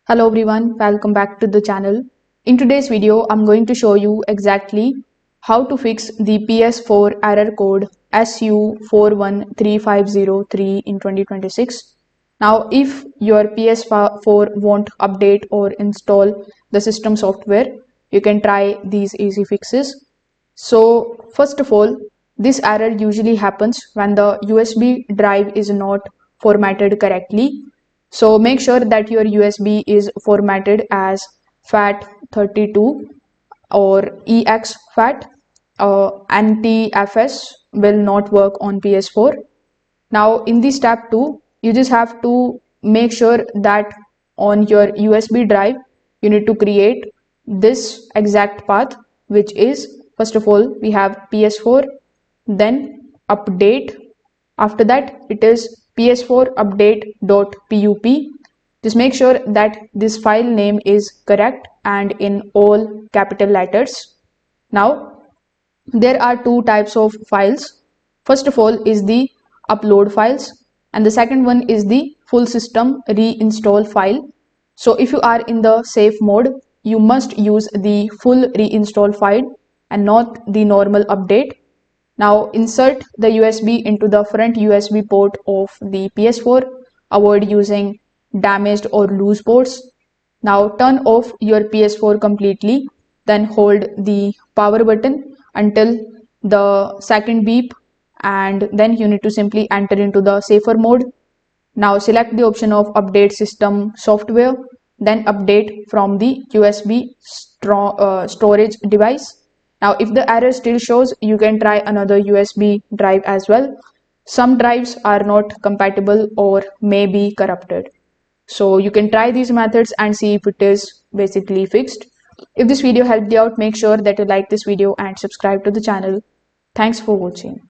Hello everyone, welcome back to the channel. In today's video, I'm going to show you exactly how to fix the PS4 error code SU-41350-3 in 2026. Now, if your PS4 won't update or install the system software, you can try these easy fixes. So, first of all, this error usually happens when the USB drive is not formatted correctly. So make sure that your USB is formatted as FAT32 or EX-FAT. NTFS will not work on PS4. Now in the step 2, you just have to make sure that on your USB drive, you need to create this exact path, which is, first of all, we have PS4, then update. After that, it is PS4 update.pup. Just make sure that this file name is correct and in all capital letters. Now, there are two types of files. First of all is the upload files, and the second one is the full system reinstall file. So if you are in the safe mode, you must use the full reinstall file and not the normal update. Now insert the USB into the front USB port of the PS4. Avoid using damaged or loose ports. Now turn off your PS4 completely. Then hold the power button until the second beep, and then you need to simply enter into the safer mode. Now select the option of update system software, then update from the USB storage device. Now if the error still shows, you can try another USB drive as well. Some drives are not compatible or may be corrupted. So you can try these methods and see if it is basically fixed. If this video helped you out, make sure that you like this video and subscribe to the channel. Thanks for watching.